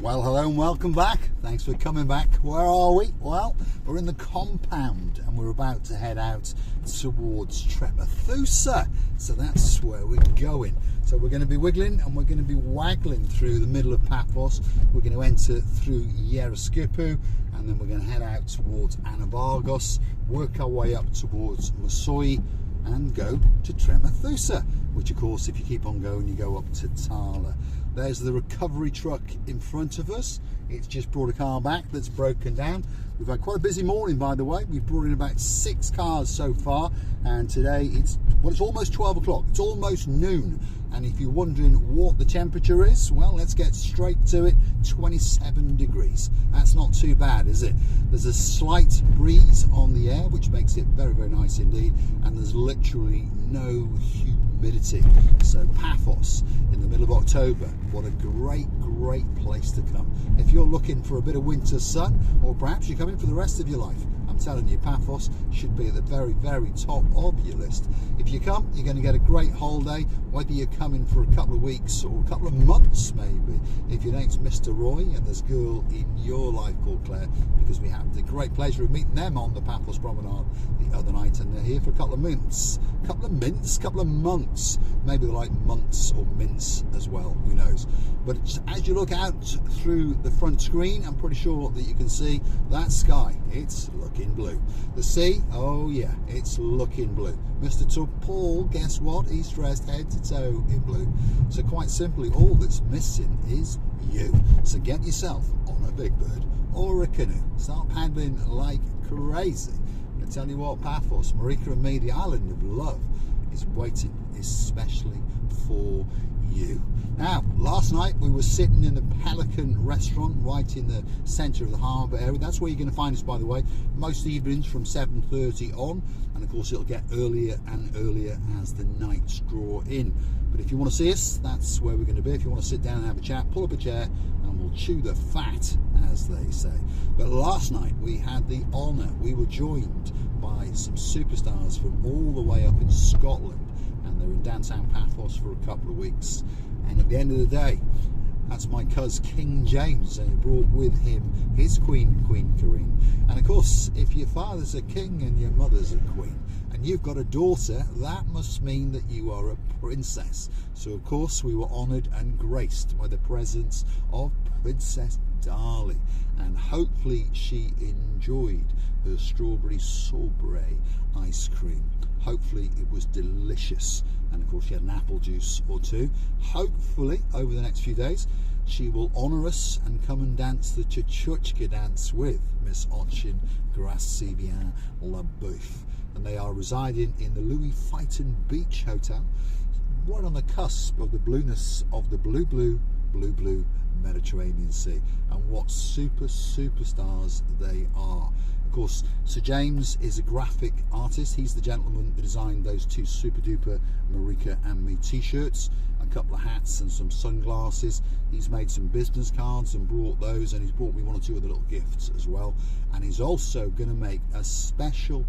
Well, hello and welcome back. Thanks for coming back. Where are we? Well, we're in the compound and we're about to head out towards Tremethousa. So that's where we're going. So we're going to be wiggling and we're going to be waggling through the middle of Paphos. We're going to enter through Yereskipou and then we're going to head out towards Anabargos, work our way up towards Masoi and go to Tremethousa, which of course, if you keep on going, you go up to Tala. There's the recovery truck in front of us. It's just brought a car back that's broken down. We've had quite a busy morning, by the way. We've brought in about 6 cars so far, and today it's almost 12 o'clock. It's almost noon. And if you're wondering what the temperature is, well, let's get straight to it. 27 degrees. That's not too bad, is it? There's a slight breeze on the air, which makes it very, very nice indeed. And there's literally no humidity. So Paphos in the middle of October, what a great place to come. If you're looking for a bit of winter sun, or perhaps you're coming for the rest of your life, I'm telling you, Paphos should be at the very, very top of your list. If you come, you're going to get a great holiday, whether you're coming for a couple of weeks or a couple of months maybe. If your name's Mr. Roy and there's a girl in your life called Claire, because we had the great pleasure of meeting them on the Paphos Promenade the other night, and they're here for a couple of months. Couple of months. Maybe they're like months or mints as well, who knows. But as you look out through the front screen, I'm pretty sure that you can see that sky. It's looking blue. The sea, oh yeah, it's looking blue. Mr. Paul, guess what? He's dressed head to toe in blue. So quite simply, all that's missing is you. So get yourself on a big bird or a canoe. Start paddling like crazy. I tell you what, Paphos, Marika and me, the island of love, is waiting especially for you. Now, last night we were sitting in the Pelican restaurant right in the centre of the harbour area. That's where you're going to find us, by the way, most evenings from 7:30 on, and of course it'll get earlier and earlier as the nights draw in. But if you want to see us, that's where we're going to be. If you want to sit down and have a chat, pull up a chair and we'll chew the fat, as they say. But last night we had the honour, we were joined by some superstars from all the way up in Scotland, and they're in downtown Paphos for a couple of weeks. And at the end of the day, that's my cousin King James, and he brought with him his queen, Queen Karine. And of course, if your father's a king and your mother's a queen, and you've got a daughter, that must mean that you are a princess. So of course we were honoured and graced by the presence of Princess Darling, and hopefully she enjoyed her strawberry sorbet ice cream. Hopefully it was delicious, and of course she had an apple juice or two. Hopefully over the next few days she will honour us and come and dance the Chuchuchka dance with Miss Ochin Gracivian Labouf. And they are residing in the Louis Vuitton Beach Hotel, right on the cusp of the blueness of the blue Mediterranean Sea. And what superstars they are. Of course, Sir James is a graphic artist. He's the gentleman that designed those 2 super duper Marika and me t-shirts, a couple of hats and some sunglasses. He's made some business cards and brought those, and he's brought me 1 or 2 other little gifts as well. And he's also going to make a special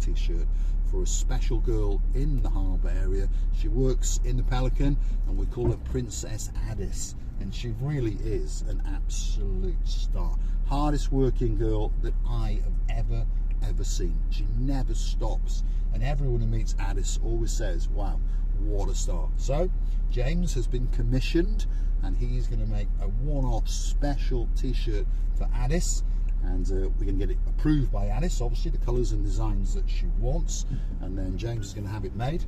t-shirt for a special girl in the harbour area. She works in the Pelican and we call her Princess Addis, and she really is an absolute star. Hardest working girl that I have ever seen. She never stops, and everyone who meets Addis always says, wow, what a star. So James has been commissioned, and he's going to make a one-off special t-shirt for Addis, and we're going to get it approved by Addis, obviously the colours and designs that she wants, and then James is going to have it made,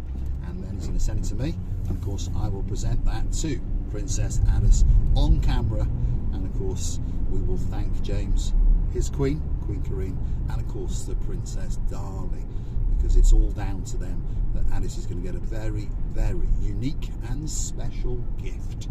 and then he's going to send it to me, and of course I will present that to Princess Addis on camera. And of course we will thank James, his queen, Queen Karine, and of course the Princess Darling, because it's all down to them that Addis is going to get a very, very unique and special gift.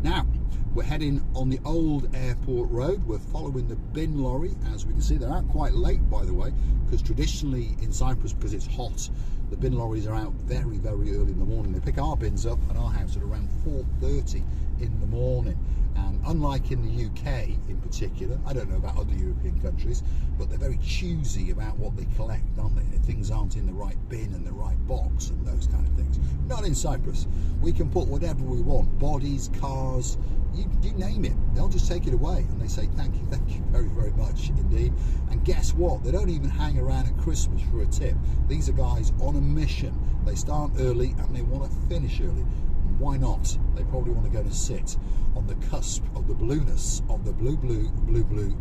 Now, we're heading on the old airport road. We're following the bin lorry. As we can see, they're out quite late, by the way, because traditionally in Cyprus, because it's hot, the bin lorries are out very, very early in the morning. They pick our bins up at our house at around 4:30 in the morning. And unlike in the UK in particular, I don't know about other European countries, but they're very choosy about what they collect, aren't they? If things aren't in the right bin and the right box and those kind of things. Not in Cyprus. We can put whatever we want, bodies, cars, you name it, they'll just take it away, and they say thank you very, very much indeed. And guess what? They don't even hang around at Christmas for a tip. These are guys on a mission. They start early and they want to finish early. Why not? They probably want to go to sit on the cusp of the blueness of the blue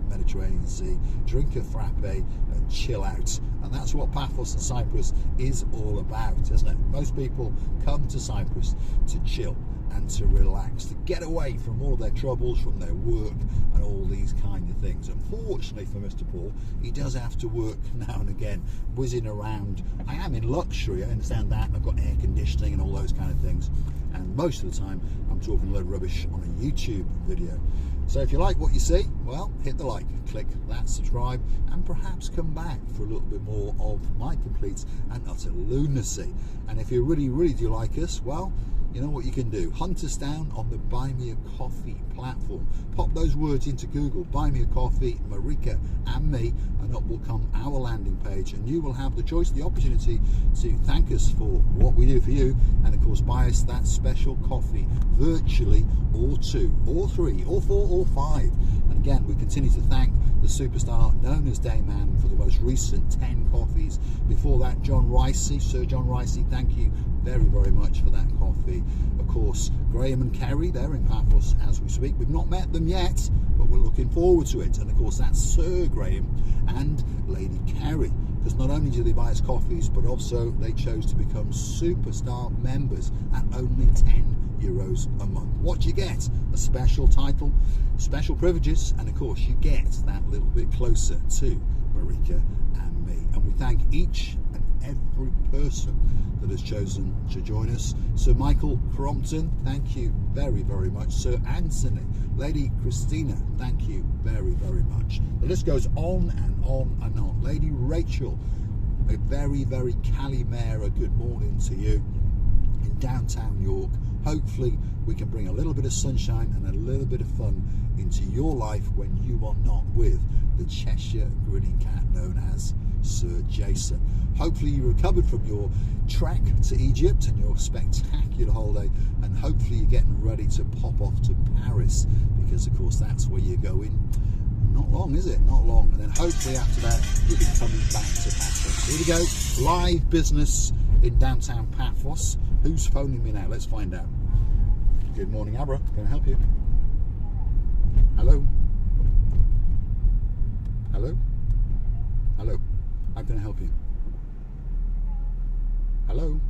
Mediterranean Sea, drink a frappe and chill out. And that's what Paphos and Cyprus is all about, isn't it? Most people come to Cyprus to chill and to relax, to get away from all their troubles, from their work and all these kind of things. Unfortunately for Mr. Paul, he does have to work now and again, whizzing around. I am in luxury, I understand that, and I've got air conditioning and all those kind of things, and most of the time I'm talking a load of rubbish on a YouTube video. So if you like what you see, well, hit the like, click that subscribe, and perhaps come back for a little bit more of my complete and utter lunacy. And if you really, really do like us, well, you know what you can do. Hunt us down on the Buy Me a Coffee platform. Pop those words into Google, Buy Me a Coffee, Marika and me, and up will come our landing page, and you will have the choice, the opportunity to thank us for what we do for you, and of course buy us that special coffee, virtually, or 2, or 3, or 4, or 5. And again, we continue to thank the superstar known as Dayman for the most recent 10 coffees. Before that, John Ricey, Sir John Ricey, thank you very, very much for that coffee. Of course, Graham and Kerry, they're in Paphos as we speak. We've not met them yet, but we're looking forward to it. And of course, that's Sir Graham and Lady Kerry, because not only do they buy us coffees, but also they chose to become superstar members at only €10 a month. What do you get? A special title, special privileges, and of course you get that little bit closer to Marika and me. And we thank each and every person that has chosen to join us. Sir Michael Crompton, thank you very, very much. Sir Anthony, Lady Christina, thank you very, very much. The list goes on and on and on. Lady Rachel, a very, very Calimera good morning to you in downtown York. Hopefully we can bring a little bit of sunshine and a little bit of fun into your life when you are not with the Cheshire grinning cat known as Sir Jason. Hopefully you recovered from your trek to Egypt and your spectacular holiday, and hopefully you're getting ready to pop off to Paris, because of course that's where you're going. Not long, is it? Not long. And then hopefully after that you'll be coming back to Paphos. Here we go, live business in downtown Paphos. Who's phoning me now? Let's find out. Good morning, Abra. Can I help you? Hello? Hello? Hello? How can I help you? Hello?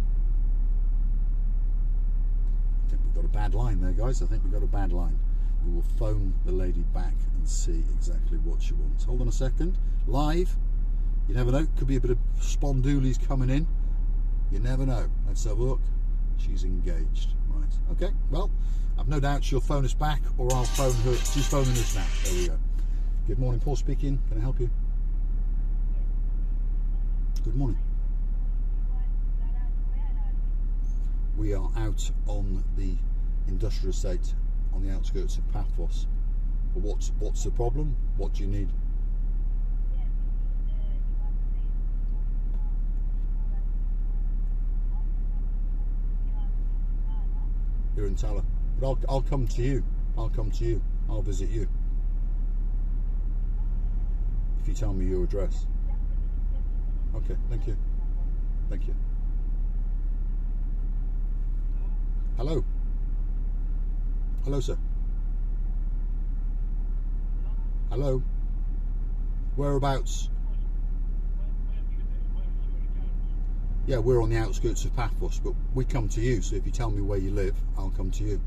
I think we've got a bad line there, guys. I think we've got a bad line. We will phone the lady back and see exactly what she wants. Hold on a second. Live. You never know. Could be a bit of spondoolies coming in. You never know. Let's have a look. She's engaged. Right. Okay. Well, I've no doubt she'll phone us back, or I'll phone her. She's phoning us now. There we go. Good morning, Paul speaking. Can I help you? Good morning. We are out on the industrial estate on the outskirts of Paphos. But what's the problem? What do you need? You're in Tala. But I'll come to you. I'll come to you. I'll visit you. If you tell me your address. Okay, thank you. Thank you. Hello. Hello, sir. Hello. Whereabouts? Yeah, we're on the outskirts of Paphos, but we come to you, so if you tell me where you live, I'll come to you.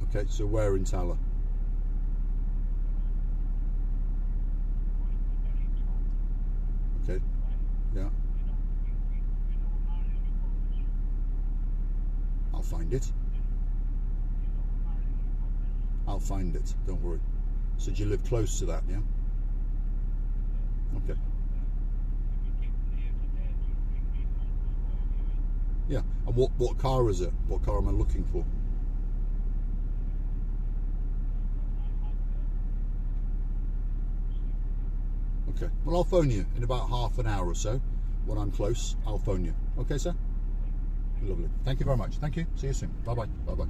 Okay, so where in Tala? Okay, yeah. I'll find it. I'll find it, don't worry. So do you live close to that, yeah? Okay. Yeah, and what car is it? What car am I looking for? Okay, well I'll phone you in about half an hour or so. When I'm close, I'll phone you. Okay, sir? Lovely. Thank you very much. Thank you. See you soon. Bye-bye. Bye-bye.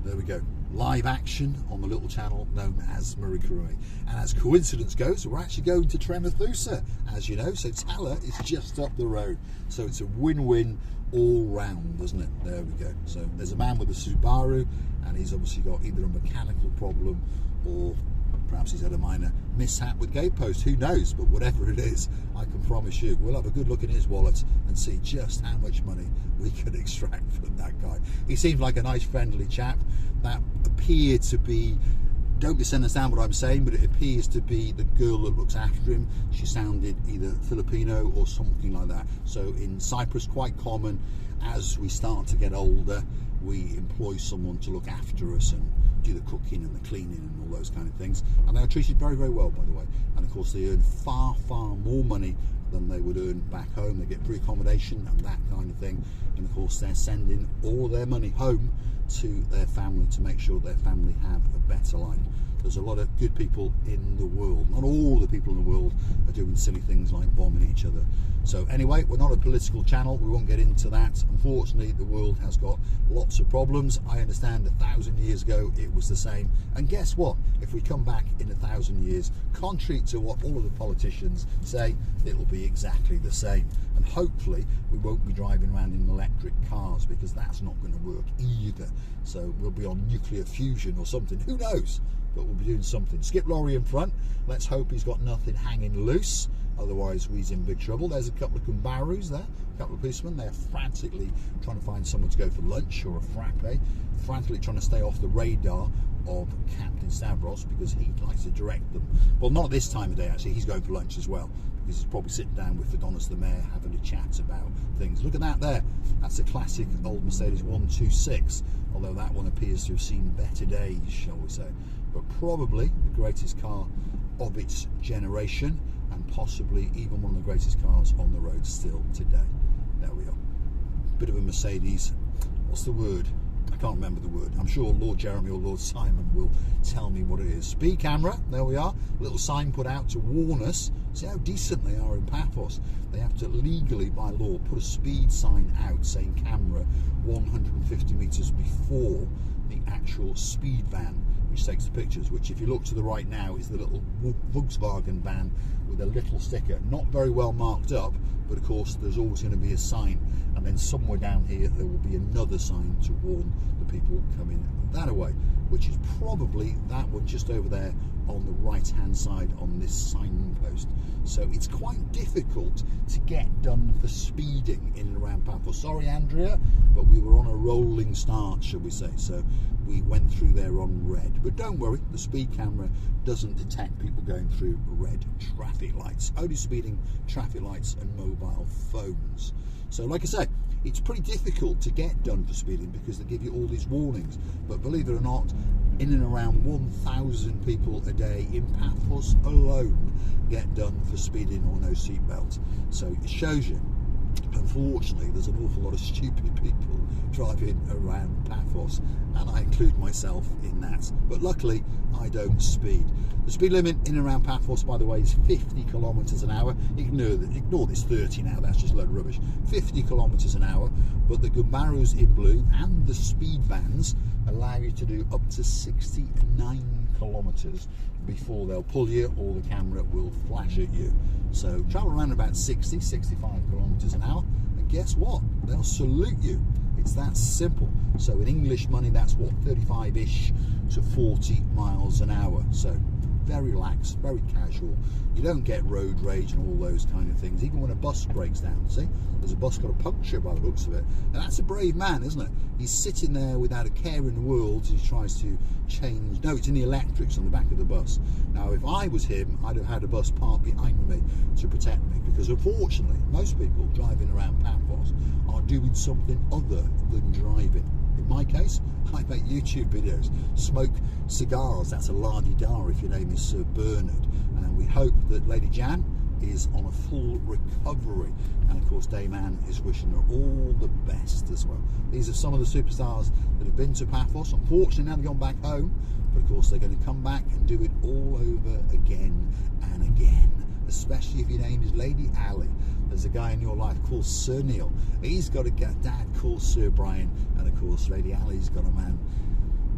There we go. Live action on the little channel known as Marika. And as coincidence goes, we're actually going to Tremethousa, as you know. So Tala is just up the road. So it's a win-win all round, isn't it? There we go. So there's a man with a Subaru, and he's obviously got either a mechanical problem or perhaps he's had a minor mishap with gatepost. Who knows? But whatever it is, I can promise you we'll have a good look in his wallet and see just how much money we can extract from that guy. He seems like a nice, friendly chap. That appeared to be, don't misunderstand what I'm saying, but it appears to be the girl that looks after him. She sounded either Filipino or something like that. So in Cyprus, quite common, as we start to get older, we employ someone to look after us and do the cooking and the cleaning and all those kind of things. And they are treated very, very well, by the way. And of course, they earn far, far more money than they would earn back home. They get free accommodation and that kind of thing. And of course, they're sending all their money home to their family to make sure their family have a better life. There's a lot of good people in the world. Not all the people in the world are doing silly things like bombing each other. So anyway, we're not a political channel. We won't get into that. Unfortunately, the world has got lots of problems. I understand 1,000 years ago it was the same. And guess what? If we come back in 1,000 years, contrary to what all of the politicians say, it'll be exactly the same. And hopefully we won't be driving around in electric cars, because that's not going to work either. So we'll be on nuclear fusion or something. Who knows? But we'll be doing something. Skip lorry in front. Let's hope he's got nothing hanging loose. Otherwise, we's in big trouble. There's a couple of Kumbarus there, a couple of policemen. They're frantically trying to find someone to go for lunch or a frappe, frantically trying to stay off the radar of Captain Stavros, because he likes to direct them. Well, not this time of day, actually. He's going for lunch as well, because he's probably sitting down with Adonis the Mayor having a chat about things. Look at that there. That's a classic old Mercedes 126, although that one appears to have seen better days, shall we say. But probably the greatest car of its generation, and possibly even one of the greatest cars on the road still today. There we are. Bit of a Mercedes. What's the word? I can't remember the word. I'm sure Lord Jeremy or Lord Simon will tell me what it is. Speed camera. There we are. A little sign put out to warn us. See how decent they are in Paphos. They have to legally, by law, put a speed sign out saying camera 150 metres before the actual speed van, which takes the pictures, which if you look to the right now is the little Volkswagen van with a little sticker, not very well marked up, but of course there's always going to be a sign, and then somewhere down here there will be another sign to warn the people coming that way, which is probably that one just over there on the right hand side on this signpost. So it's quite difficult to get done for speeding in and around Paphos. Sorry Andrea, but we were on a rolling start, shall we say, so we went through there on red. But don't worry, the speed camera doesn't detect people going through red traffic lights, only speeding traffic lights and mobile phones. So like I say, it's pretty difficult to get done for speeding because they give you all these warnings. But believe it or not, in and around 1,000 people a day in Paphos alone get done for speeding or no seatbelt. So it shows you, unfortunately, there's an awful lot of stupid people driving around Paphos, and I include myself in that. But luckily, I don't speed. The speed limit in and around Paphos, by the way, is 50 kilometres an hour. Ignore this 30 now, that's just a load of rubbish. 50 kilometres an hour, but the Gumbarus in blue and the speed vans allow you to do up to 69 kilometres before they'll pull you or the camera will flash at you. So travel around about 60, 65 kilometres an hour, and guess what? They'll salute you. It's that simple. So in English money, that's what, 35-ish to 40 miles an hour. So very relaxed, very casual. You don't get road rage and all those kind of things, even when a bus breaks down. See, there's a bus got a puncture by the looks of it, and that's a brave man, isn't it? He's sitting there without a care in the world as he tries to change. No, it's in the electrics on the back of the bus. Now, if I was him, I'd have had a bus parked behind me to protect me, because unfortunately, most people driving around Paphos are doing something other than driving. In my case, I make YouTube videos, smoke cigars. That's a la-di-da if your name is Sir Bernard. And we hope that Lady Jan is on a full recovery. And of course, Dame Anne is wishing her all the best as well. These are some of the superstars that have been to Paphos. Unfortunately, now they've gone back home. But of course, they're going to come back and do it all over again and again. especially if your name is Lady Ali. There's a guy in your life called Sir Neil. He's got a dad called Sir Brian, and of course Lady Ali's got a man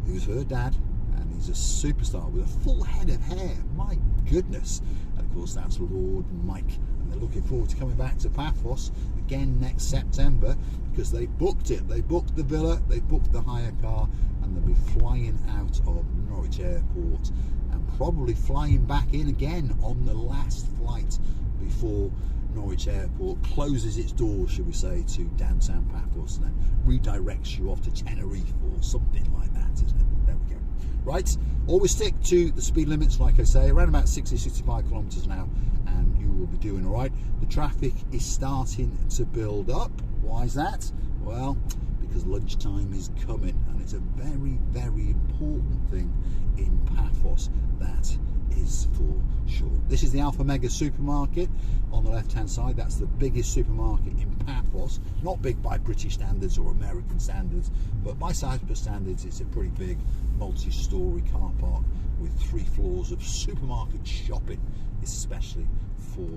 who's her dad, and he's a superstar with a full head of hair. My goodness. And of course that's Lord Mike, and they're looking forward to coming back to Paphos again next September, because they booked it. They booked the villa, they booked the hire car, and they'll be flying out of Norwich Airport and probably flying back in again on the last flight before Norwich Airport closes its doors, should we say, to downtown Paphos, and then redirects you off to Tenerife or something like that, isn't it? There we go. Right, always stick to the speed limits, like I say, around about 60-65 kilometres an hour, and you will be doing all right. The traffic is starting to build up. Why is that? Well, because lunchtime is coming, and it's a very, very important thing in Paphos, that is for sure. This is the Alpha Mega supermarket on the left hand side. That's the biggest supermarket in Paphos. Not big by British standards or American standards, but by Cyprus standards it's a pretty big multi-storey car park with 3 floors of supermarket shopping, especially for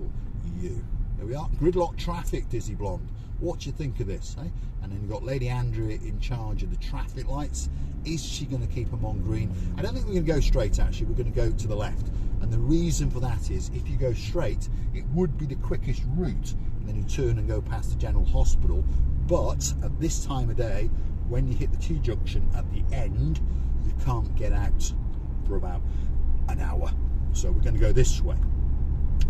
you. There we are, gridlock traffic, Dizzy Blonde. What do you think of this, eh? And then you've got Lady Andrea in charge of the traffic lights. Is she going to keep them on green? I don't think we're going to go straight, actually. We're going to go to the left. And the reason for that is, if you go straight, it would be the quickest route, and then you turn and go past the General Hospital. But at this time of day, when you hit the T-junction at the end, you can't get out for about an hour. So we're going to go this way.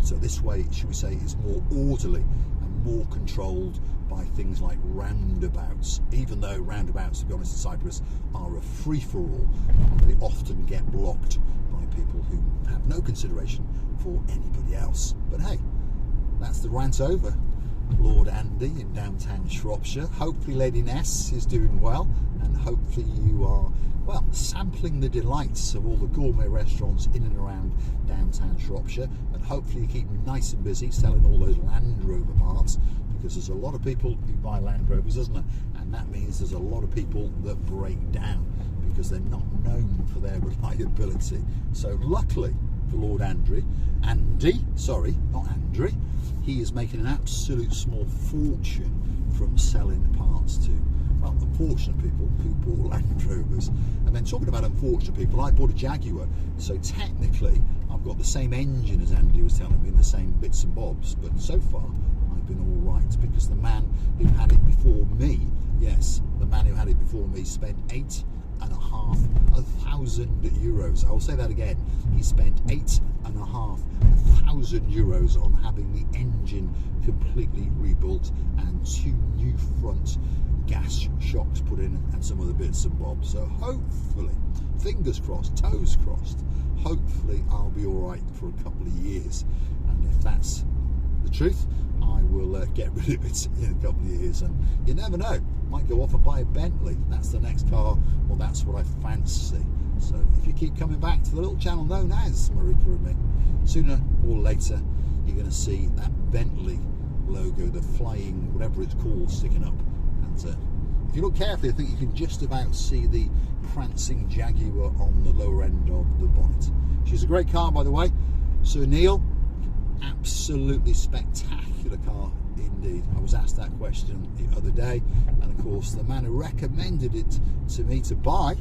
So this way, should we say, is more orderly and more controlled by things like roundabouts, even though roundabouts, to be honest, in Cyprus are a free-for-all. They often get blocked by people who have no consideration for anybody else. But hey, that's the rant over. Lord Andy in downtown Shropshire. Hopefully Lady Ness is doing well, and hopefully you are, well, sampling the delights of all the gourmet restaurants in and around downtown Shropshire, and hopefully you keep nice and busy selling all those Land Rover parts, because there's a lot of people who buy Land Rovers, isn't there? And that means there's a lot of people that break down because they're not known for their reliability. So luckily for Lord Andy, he is making an absolute small fortune from selling parts to, well, unfortunate people who bought Land Rovers. And then talking about unfortunate people, I bought a Jaguar, so technically I've got the same engine as Andy was telling me, the same bits and bobs, but so far I've been all right, because the man who had it before me, yes, the man who had it before me spent €8,500. I will say that again. He spent €8,500 on having the engine completely rebuilt and 2 new front gas shocks put in and some other bits and bobs. So hopefully, fingers crossed, toes crossed, hopefully I'll be all right for a couple of years. And if that's the truth, I will get rid of it in a couple of years, and you never know, might go off and buy a Bentley. That's the next car, or that's what I fancy. So if you keep coming back to the little channel known as Marika and me, sooner or later you're going to see that Bentley logo, the flying whatever it's called, sticking up. And if you look carefully, I think you can just about see the prancing Jaguar on the lower end of the bonnet. She's a great car, by the way. Sir Neil, absolutely spectacular car indeed. I was asked that question the other day, and of course the man who recommended it to me to buy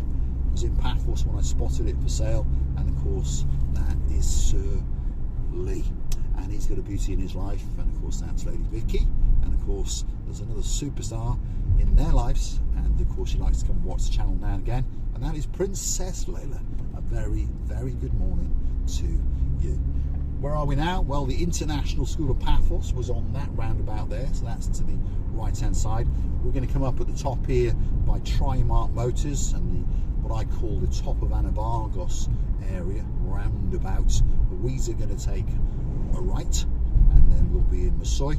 was in Paphos when I spotted it for sale, and of course that is Sir Lee, and he's got a beauty in his life, and of course that's Lady Vicky, and of course there's another superstar in their lives, and of course she likes to come and watch the channel now and again, and that is Princess Layla. A very, very good morning to you. Where are we now? Well, the International School of Paphos was on that roundabout there, so that's to the right hand side. We're going to come up at the top here by Trimark Motors and what I call the top of Anabargos area roundabout. We're going to take a right, and then we'll be in Masoi.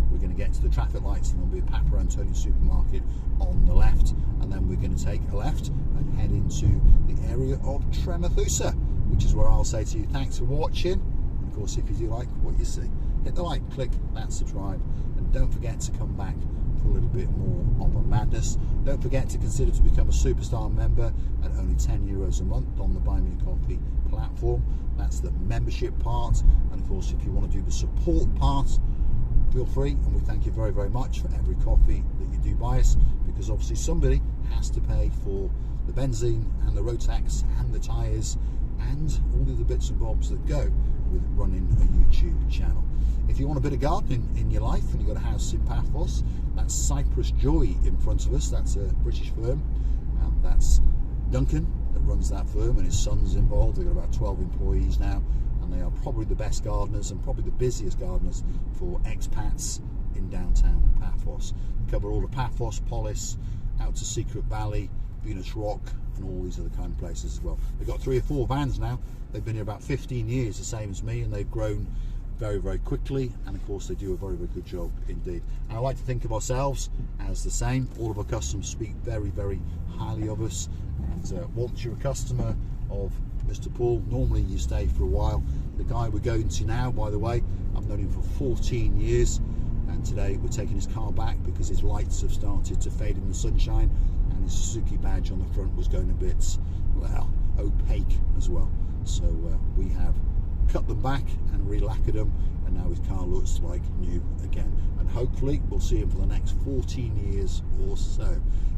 We're going to get to the traffic lights, and there'll be a Papa Antonio supermarket on the left, and then we're going to take a left and head into the area of Tremethousa, which is where I'll say to you thanks for watching. Of course, if you do like what you see, hit the like, click that subscribe, and don't forget to come back for a little bit more of a madness. Don't forget to consider to become a Superstar member at only €10 a month on the Buy Me a Coffee platform. That's the membership part, and of course if you want to do the support part, feel free, and we thank you very, very much for every coffee that you do buy us, because obviously somebody has to pay for the benzene and the road tax and the tyres and all the other bits and bobs that go with running a YouTube channel. If you want a bit of gardening in your life and you've got a house in Paphos, that's Cyprus Joy in front of us. That's a British firm, and that's Duncan that runs that firm, and his son's involved. They've got about 12 employees now, and they are probably the best gardeners and probably the busiest gardeners for expats in downtown Paphos. They cover all the Paphos, Polis, out to Secret Valley, Venus Rock, and all these other kind of places as well. They've got 3 or 4 vans now. They've been here about 15 years, the same as me, and they've grown very, very quickly, and of course they do a very, very good job indeed. And I like to think of ourselves as the same. All of our customers speak very, very highly of us, and once you're a customer of Mr. Paul, normally you stay for a while. The guy we're going to now, by the way, I've known him for 14 years, and today we're taking his car back because his lights have started to fade in the sunshine, and his Suzuki badge on the front was going a bit, well, opaque as well. So we have cut them back and re-lacquered them, and now his car looks like new again, and hopefully we'll see him for the next 14 years or so,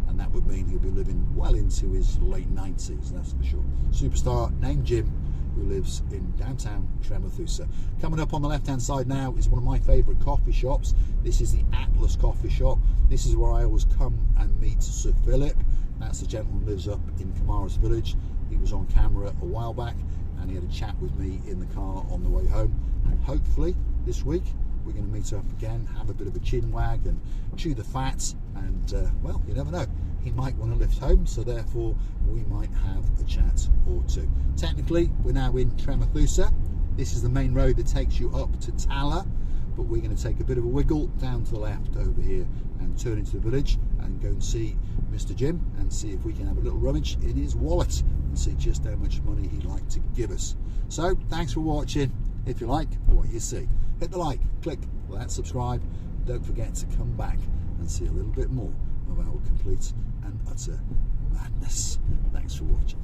and that would mean he'll be living well into his late 90s, that's for sure. Superstar named Jim, who lives in downtown Tremethousa. Coming up on the left hand side now is one of my favourite coffee shops. This is the Atlas Coffee Shop. This is where I always come and meet Sir Philip. That's the gentleman who lives up in Kamaras Village. He was on camera a while back, and he had a chat with me in the car on the way home, and hopefully this week we're going to meet up again, have a bit of a chin wag and chew the fat, and well, you never know, he might want to lift home, so therefore we might have a chat or two. Technically we're now in Tremethousa. This is the main road that takes you up to Tala, but we're going to take a bit of a wiggle down to the left over here and turn into the village and go and see Mr. Jim and see if we can have a little rummage in his wallet and see just how much money he'd like to give us. So thanks for watching. If you like what you see, hit the like, click that subscribe. Don't forget to come back and see a little bit more of our complete and utter madness. Thanks for watching.